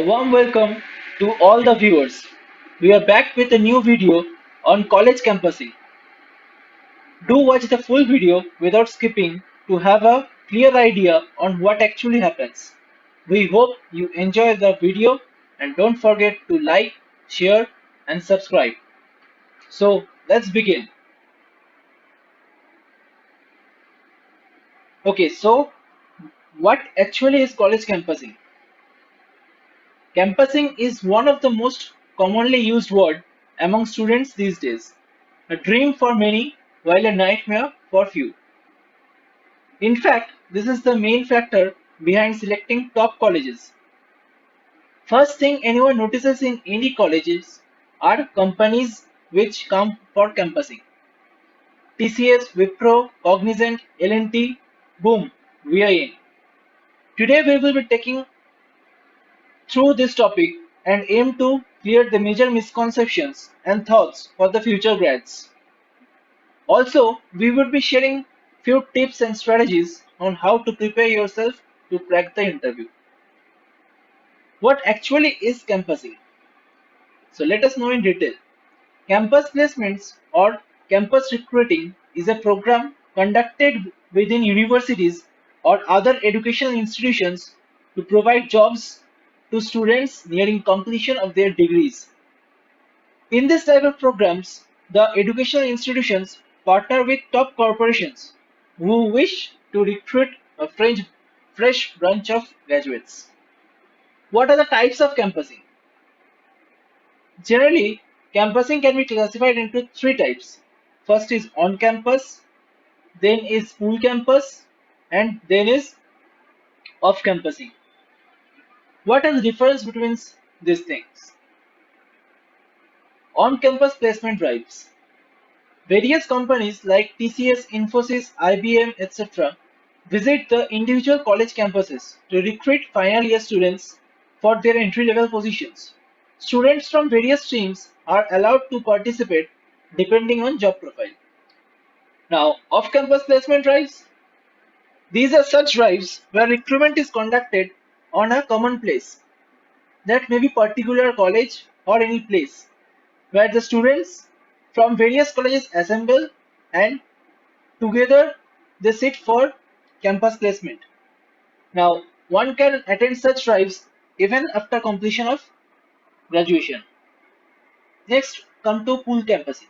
warm welcome to all the viewers. We are back with a new video on college campusing. Do watch the full video without skipping to have a clear idea on what actually happens. We hope you enjoy the video and don't forget to like, share and subscribe. So let's begin. So what actually is college campusing? Campusing is one of the most commonly used words among students these days. A dream for many, while a nightmare for few. In fact, this is the main factor behind selecting top colleges. First thing anyone notices in any colleges are companies which come for campusing. TCS, Wipro, Cognizant, L&T, boom, we are in. Today we will be taking through this topic and aim to clear the major misconceptions and thoughts for the future grads. Also, we would be sharing few tips and strategies on how to prepare yourself to crack the interview. What actually is campusing? So let us know in detail. Campus placements or campus recruiting is a program conducted within universities or other educational institutions to provide jobs to students nearing completion of their degrees. In this type of programs, the educational institutions partner with top corporations who wish to recruit a fresh bunch of graduates. What are the types of campusing? Generally, campusing can be classified into three types. First is on campus, then is school campus, and then is off campusing. What are the difference between these things? On campus placement drives. Various companies like TCS, Infosys, IBM, etc. visit the individual college campuses to recruit final year students for their entry level positions. Students from various streams are allowed to participate depending on job profile. Now, off campus placement drives. These are such drives where recruitment is conducted on a common place, that may be particular college or any place, where the students from various colleges assemble and together they sit for campus placement. Now, one can attend such drives even after completion of graduation. Next, come to pool campusing.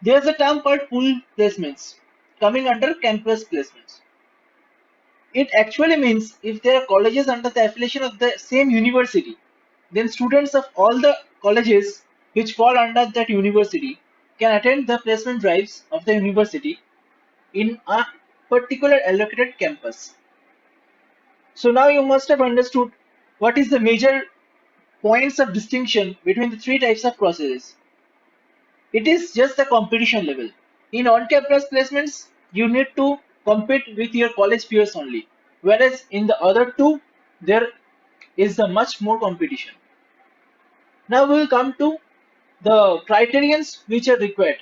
There's a term called pool placements coming under campus placements. It actually means if there are colleges under the affiliation of the same university, then students of all the colleges which fall under that university can attend the placement drives of the university in a particular allocated campus. So now you must have understood what is the major points of distinction between the three types of processes. It is just the competition level. In on-campus placements, you need to compete with your college peers only, whereas in the other two, there is a much more competition. Now we will come to the criterions which are required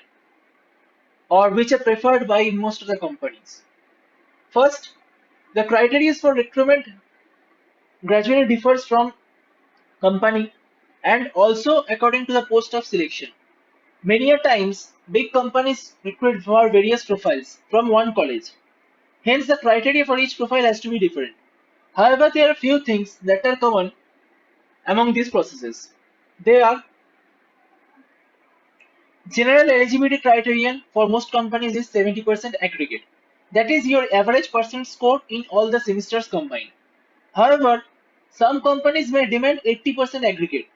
or which are preferred by most of the companies. First, the criteria for recruitment gradually differs from company and also according to the post of selection. Many a times, big companies recruit for various profiles from one college. Hence, the criteria for each profile has to be different. However, there are few things that are common among these processes. They are general eligibility criterion for most companies is 70% aggregate. That is your average percent score in all the semesters combined. However, some companies may demand 80% aggregate.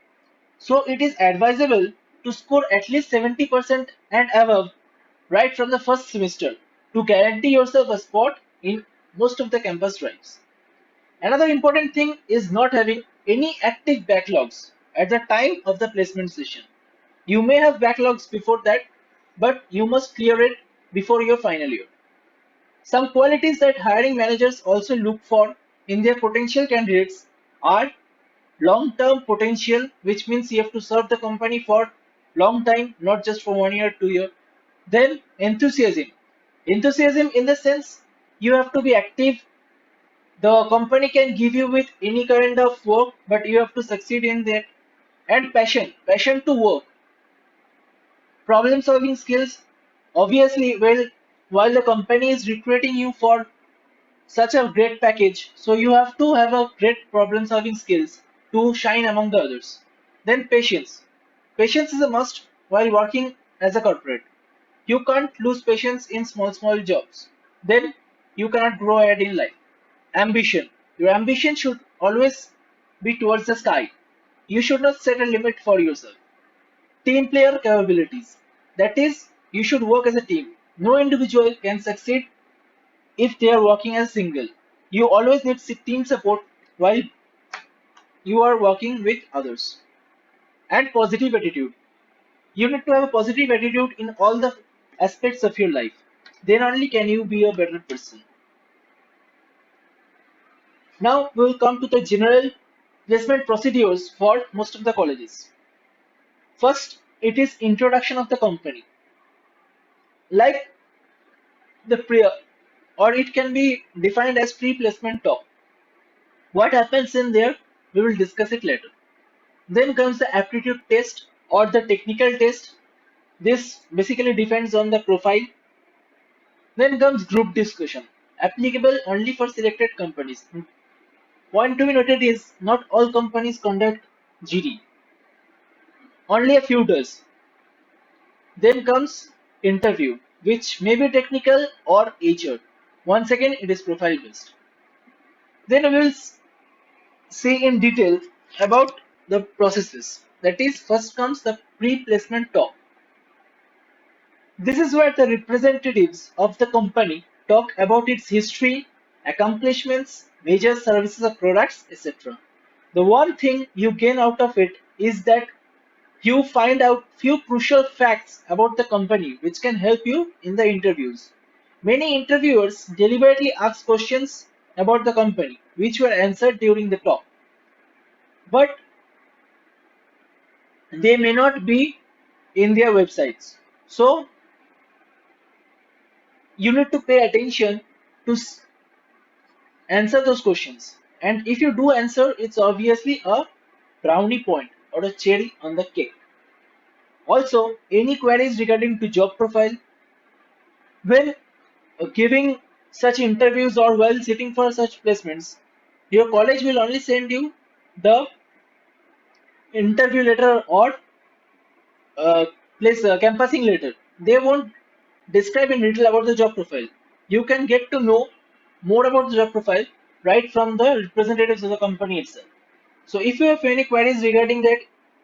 So it is advisable to score at least 70% and above right from the first semester to guarantee yourself a spot in most of the campus drives. Another important thing is not having any active backlogs at the time of the placement session. You may have backlogs before that, but you must clear it before your final year. Some qualities that hiring managers also look for in their potential candidates are long-term potential, which means you have to serve the company for long time, not just for 1 year, 2 year. Then enthusiasm. Enthusiasm in the sense you have to be active The company can give you with any kind of work, but you have to succeed in that. And passion to work, problem solving skills. Obviously, well, while the company is recruiting you for such a great package, so you have to have a great problem solving skills to shine among the others. Then patience. Patience is a must while working as a corporate. You can't lose patience in small jobs. Then you cannot grow ahead in life. Ambition. Your ambition should always be towards the sky. You should not set a limit for yourself. Team player capabilities. That is, you should work as a team. No individual can succeed if they are working as single. You always need team support while you are working with others. And positive attitude. You need to have a positive attitude in all the aspects of your life. Then only can you be a better person. Now we will come to the general placement procedures for most of the colleges. First, it is introduction of the company. Like the pre or it can be defined as pre-placement talk. What happens in there, we will discuss it later. Then comes the aptitude test or the technical test. This basically depends on the profile. Then comes group discussion, applicable only for selected companies. Point to be noted is not all companies conduct GD, only a few does. Then comes interview, which may be technical or HR. Once again, it is profile based. Then we will see in detail about the processes. That is, first comes the pre-placement talk. This is where the representatives of the company talk about its history, accomplishments, major services or products, etc. The one thing you gain out of it is that you find out few crucial facts about the company which can help you in the interviews. Many interviewers deliberately ask questions about the company which were answered during the talk, but they may not be in their websites. So you need to pay attention to answer those questions. And if you do answer, it's obviously a brownie point or a cherry on the cake. Also, any queries regarding to job profile, when giving such interviews or while sitting for such placements, your college will only send you the interview letter or place campusing letter. They won't describe in detail about the job profile. You can get to know more about the job profile right from the representatives of the company itself. So if you have any queries regarding that,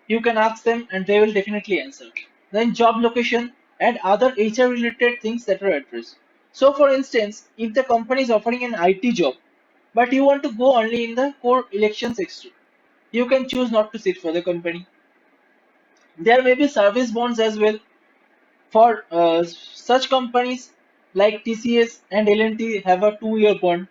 you can ask them and they will definitely answer. Then job location and other HR related things that are addressed. So for instance, if the company is offering an IT job, but you want to go only in the core election section, you can choose not to sit for the company. There may be service bonds as well for such companies like TCS and L&T have a 2-year bond.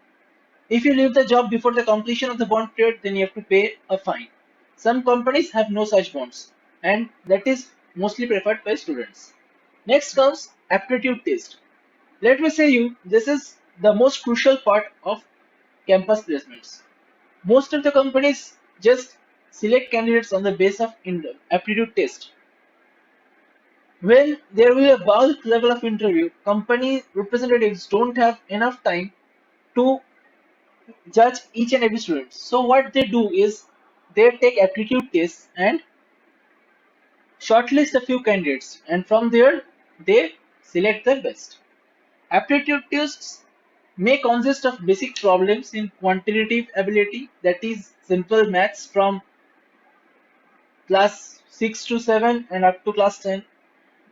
If you leave the job before the completion of the bond period, then you have to pay a fine. Some companies have no such bonds, and that is mostly preferred by students. Next comes aptitude test. Let me say you, this is the most crucial part of campus placements. Most of the companies just select candidates on the basis of aptitude test. When there will be a bulk level of interview, company representatives don't have enough time to judge each and every student. So what they do is they take aptitude tests and shortlist a few candidates, and from there they select the best. Aptitude tests may consist of basic problems in quantitative ability, that is simple maths from class 6 to 7 and up to class 10.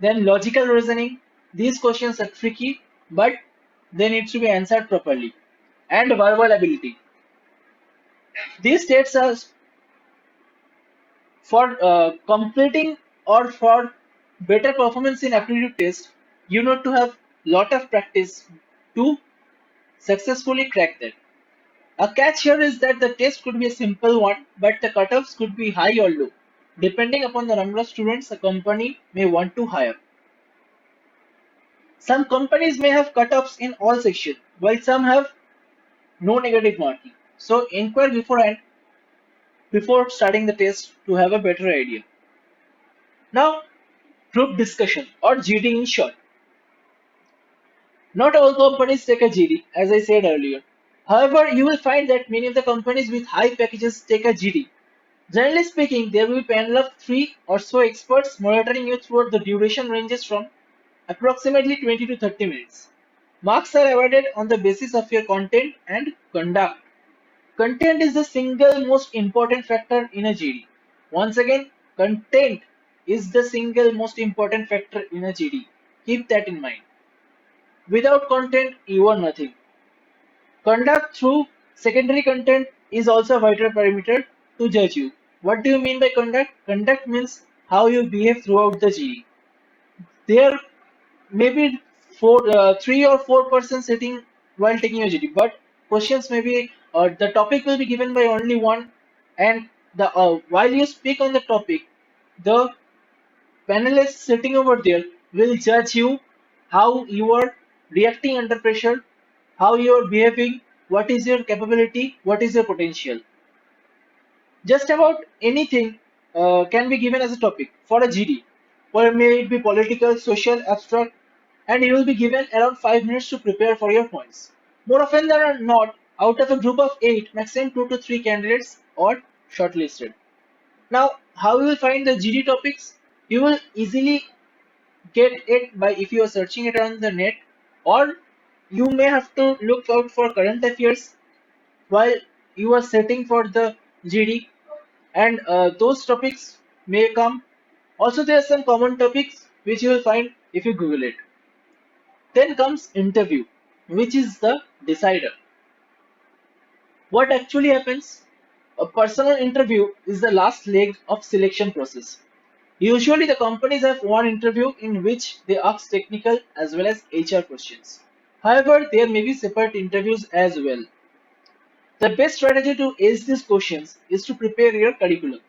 Then logical reasoning. These questions are tricky, but they need to be answered properly. And verbal ability. These states are for completing or for better performance in aptitude test. You need to have lot of practice to successfully crack that. A catch here is that the test could be a simple one, but the cutoffs could be high or low, depending upon the number of students a company may want to hire. Some companies may have cutoffs in all sections, while some have no negative marking. So inquire beforehand before starting the test to have a better idea. Now, group discussion or GD in short. Not all companies take a GD, as I said earlier. However, you will find that many of the companies with high packages take a GD. Generally speaking, there will be a panel of three or so experts monitoring you throughout the duration ranges from approximately 20 to 30 minutes. Marks are awarded on the basis of your content and conduct. Content is the single most important factor in a GD. Once again, content is the single most important factor in a GD. Keep that in mind. Without content, you are nothing. Conduct through secondary content is also a vital parameter to judge you. What do you mean by conduct? Conduct means how you behave throughout the GD. There may be three or four persons sitting while taking a GD, but questions may be the topic will be given by only one, and the while you speak on the topic, the panelists sitting over there will judge you how you are reacting under pressure, how you are behaving, what is your capability, what is your potential. Just about anything can be given as a topic for a GD, or may it be political, social, abstract, and you will be given around 5 minutes to prepare for your points. More often than not, out of a group of 8, maximum 2 to 3 candidates are shortlisted. Now, how you will find the GD topics? You will easily get it by if you are searching it on the net, or you may have to look out for current affairs while you are setting for the GD, and those topics may come. Also, there are some common topics which you will find if you Google it. Then comes interview, which is the decider. What actually happens? A personal interview is the last leg of selection process. Usually, the companies have one interview in which they ask technical as well as HR questions. However, there may be separate interviews as well. The best strategy to ace these questions is to prepare your curriculum.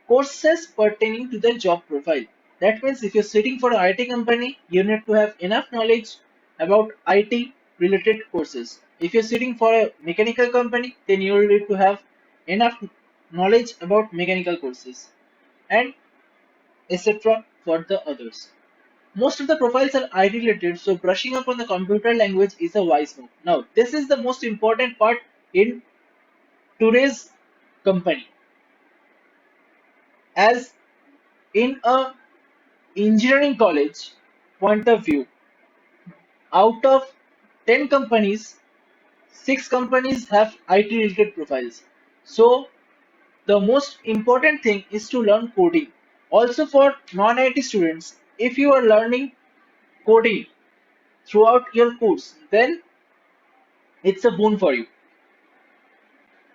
Courses pertaining to the job profile. That means if you're sitting for an IT company, you need to have enough knowledge about IT related courses. If you're sitting for a mechanical company, then you will need to have enough knowledge about mechanical courses, and etc. for the others. Most of the profiles are IT related, so brushing up on the computer language is a wise move. Now, this is the most important part in today's company, as in a engineering college point of view, out of 10 companies, 6 companies have IT related profiles. So the most important thing is to learn coding. Also for non-IT students, if you are learning coding throughout your course, then it's a boon for you.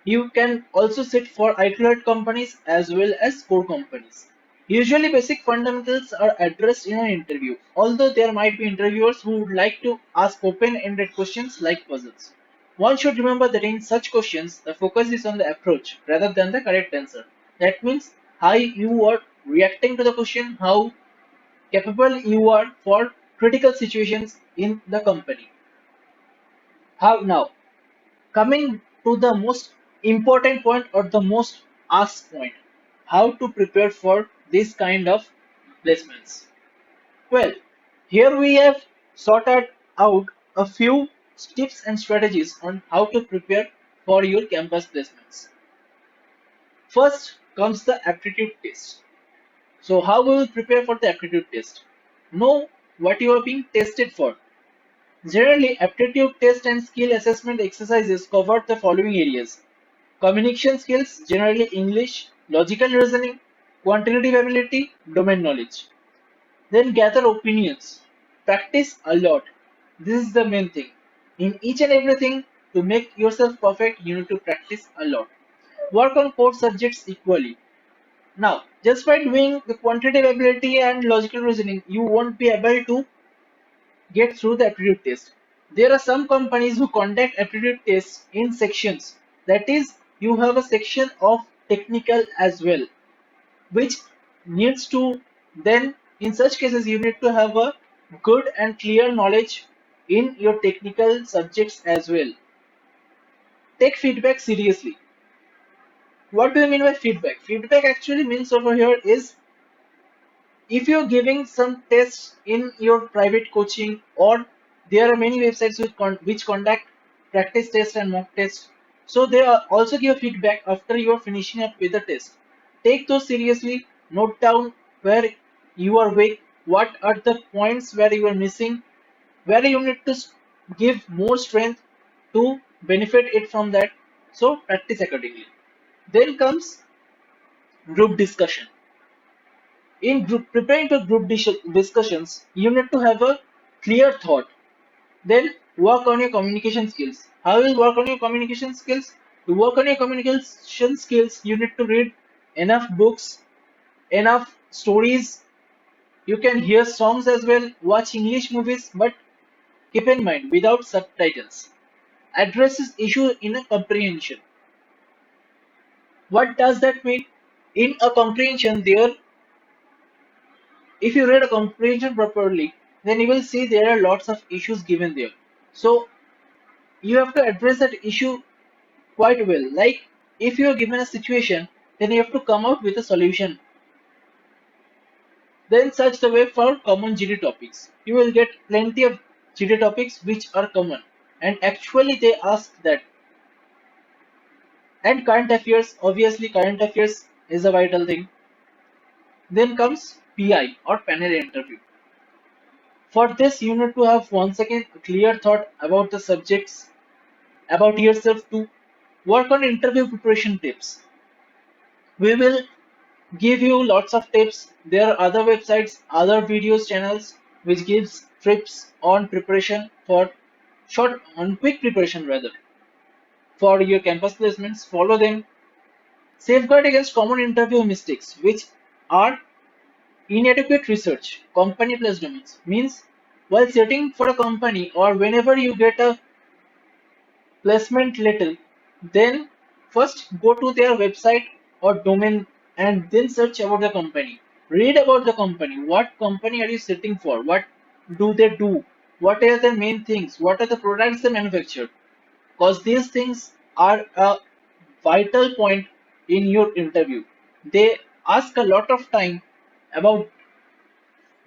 You can also sit for IT-led companies as well as core companies. Usually basic fundamentals are addressed in an interview, although there might be interviewers who would like to ask open-ended questions like puzzles. One should remember that in such questions, the focus is on the approach rather than the correct answer. That means how you are reacting to the question, how capable you are for critical situations in the company. How now? Coming to the most important point or the most asked point, how to prepare for this kind of placements. Well, here we have sorted out a few tips and strategies on how to prepare for your campus placements. First comes the aptitude test. So how we will prepare for the aptitude test? Know what you are being tested for. Generally, aptitude test and skill assessment exercises cover the following areas: communication skills, generally English, logical reasoning, quantitative ability, domain knowledge. Then gather opinions. Practice a lot. This is the main thing. In each and everything, to make yourself perfect, you need to practice a lot. Work on core subjects equally. Now, just by doing the quantitative ability and logical reasoning, you won't be able to get through the aptitude test. There are some companies who conduct aptitude tests in sections. That is, you have a section of technical as well, which needs to then, in such cases, you need to have a good and clear knowledge in your technical subjects as well. Take feedback seriously. What do you mean by feedback? Feedback actually means over here is if you're giving some tests in your private coaching, or there are many websites which conduct practice tests and mock tests, so they are also give feedback after you are finishing up with the test. Take those seriously. Note down where you are weak, what are the points where you are missing, where you need to give more strength to benefit it from that. So practice accordingly. Then comes group discussion. In group preparing for group discussions, you need to have a clear thought. Then work on your communication skills. How will you work on your communication skills? To work on your communication skills, you need to read enough books, enough stories. You can hear songs as well, watch English movies, but keep in mind without subtitles. Addresses issue in a comprehension. What does that mean? In a comprehension, there, if you read a comprehension properly, then you will see there are lots of issues given there. So you have to address that issue quite well. Like if you are given a situation, then you have to come out with a solution. Then search the web for common GD topics. You will get plenty of GD topics which are common. And actually they ask that. And current affairs, obviously current affairs is a vital thing. Then comes PI or panel interview. For this, you need to have once again a clear thought about the subjects, about yourself to work on interview preparation tips. We will give you lots of tips. There are other websites, other videos channels which gives tips on preparation for quick preparation rather for your campus placements. Follow them. Safeguard against common interview mistakes, which are inadequate research. Company plus domains means while searching for a company or whenever you get a placement letter, then first go to their website or domain and then search about the company. Read about the company. What company are you sitting for? What do they do? What are the main things? What are the products they manufacture? Because these things are a vital point in your interview. They ask a lot of time about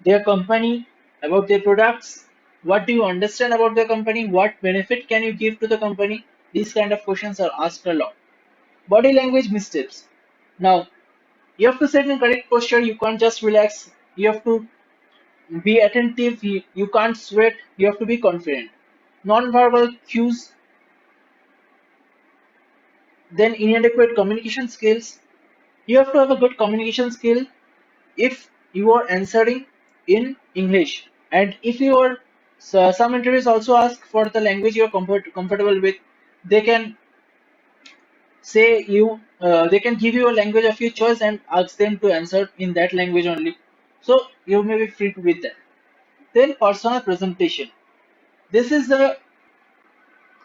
their company, about their products. What do you understand about the company? What benefit can you give to the company? These kind of questions are asked a lot. Body language missteps. Now, you have to sit in correct posture. You can't just relax. You have to be attentive. You can't sweat. You have to be confident. Non-verbal cues, then inadequate communication skills. You have to have a good communication skill if you are answering in English, and if you are, so some interviews also ask for the language you are comfortable with. They can say you, they can give you a language of your choice and ask them to answer in that language only. So you may be free with that. Then personal presentation. This is the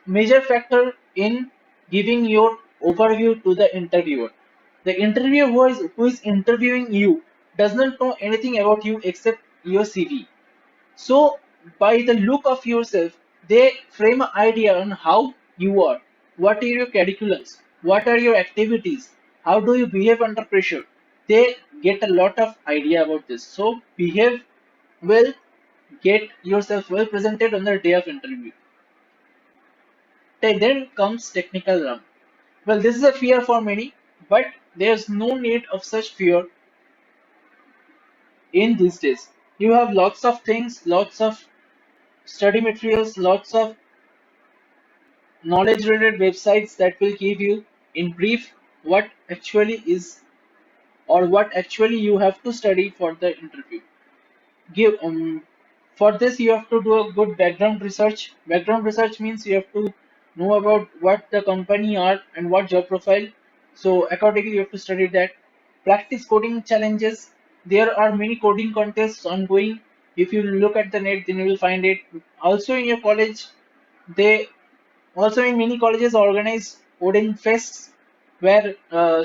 major factor in giving your overview to the interviewer. The interviewer who is interviewing you does not know anything about you except your CV. So, by the look of yourself, they frame an idea on how you are, what are your curriculums, what are your activities, how do you behave under pressure. They get a lot of idea about this. So, behave well, get yourself well presented on the day of interview. Then comes technical round. Well, this is a fear for many, but there's no need of such fear in these days. You have lots of things, lots of study materials, lots of knowledge related websites that will give you in brief what actually is or what actually you have to study for the interview. Give For this you have to do a good background research. Background research means you have to know about what the company are and what job profile. So accordingly you have to study that. Practice coding challenges. There are many coding contests ongoing. If you look at the net, then you will find it. Also in your college, they also in many colleges organize coding fests where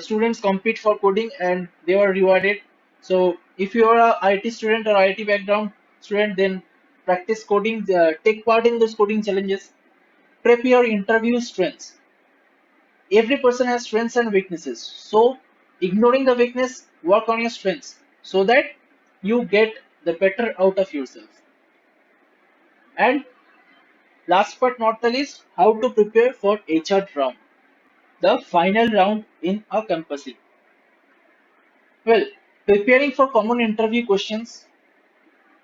students compete for coding and they are rewarded. So if you are a IT student or IT background student, then practice coding, take part in those coding challenges. Prep your interview strengths. Every person has strengths and weaknesses. So ignoring the weakness, work on your strengths so that you get the better out of yourself. And last but not the least, how to prepare for HR round, the final round in a campus. Well, preparing for common interview questions,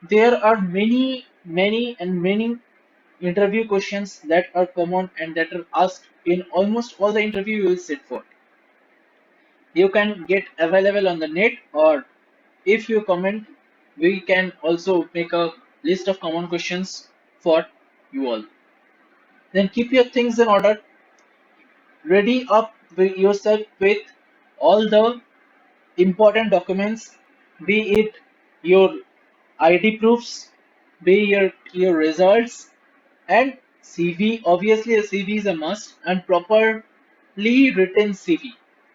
there are many interview questions that are common and that are asked in almost all the interview you will sit for. You can get available on the net, or if you comment, we can also make a list of common questions for you all. Then keep your things in order, ready up with yourself with all the important documents, be it your ID proofs, be your results, and CV. Obviously, a CV is a must, and properly written CV.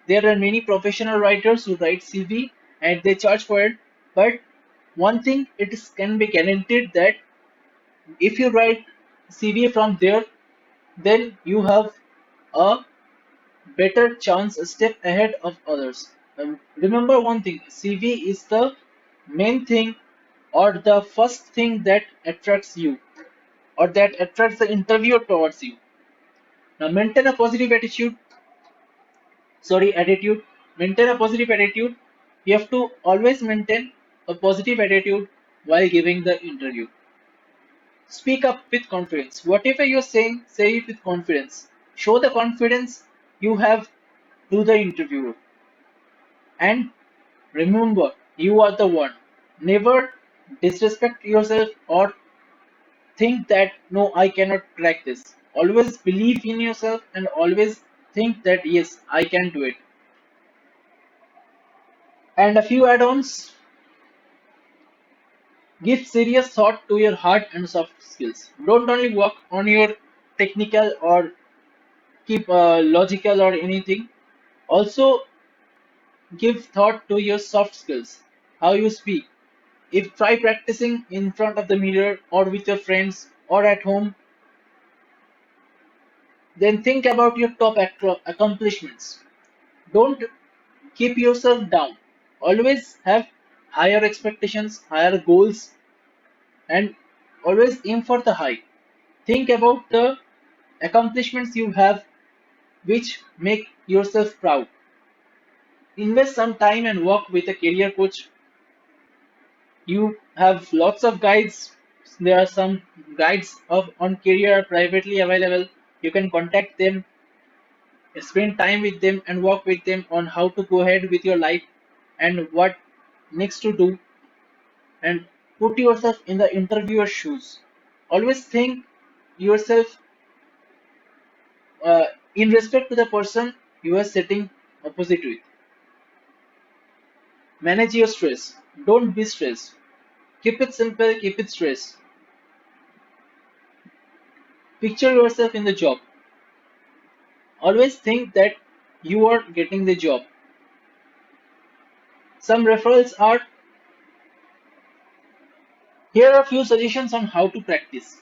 There are many professional writers who write CV and they charge for it, but one thing can be guaranteed that if you write CV from there, then you have a better chance a step ahead of others. Remember one thing, CV is the main thing or the first thing that attracts you or that attracts the interviewer towards you. Now maintain a positive attitude. Maintain a positive attitude. You have to always maintain a positive attitude while giving the interview. Speak up with confidence. Whatever you're saying, say it with confidence. Show the confidence you have to the interviewer. And remember, you are the one. Never disrespect yourself or think that no, I cannot crack this. Always believe in yourself and always think that yes, I can do it. And a few add ons, give serious thought to your hard and soft skills. Don't only work on your technical or keep logical or anything. Also, give thought to your soft skills, how you speak. If try practicing in front of the mirror or with your friends or at home, then think about your top accomplishments. Don't keep yourself down. Always have higher expectations, higher goals, and always aim for the high. Think about the accomplishments you have which make yourself proud. Invest some time and work with a career coach. You have lots of guides. There are some guides of on career privately available. You can contact them, spend time with them, and work with them on how to go ahead with your life and what next to do. And put yourself in the interviewer's shoes. Always think yourself uh, in respect to the person you are sitting opposite with. Manage your stress. Don't be stressed. Keep it simple. Keep it stress. Picture yourself in the job. Always think that you are getting the job. Some referrals are here are a few suggestions on how to practice.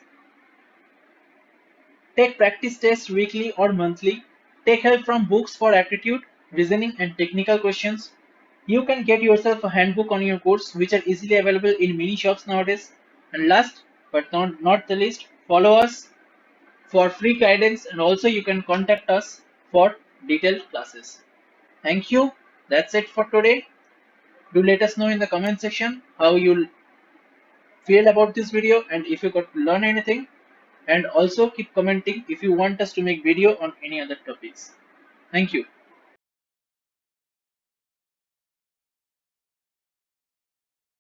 Take practice tests weekly or monthly. Take help from books for aptitude, reasoning, and technical questions. You can get yourself a handbook on your course, which are easily available in many shops nowadays. And last but not the least, follow us for free guidance, and also you can contact us for detailed classes. Thank you. That's it for today. Do let us know in the comment section how you feel about this video and if you got to learn anything. And also keep commenting if you want us to make video on any other topics. Thank you.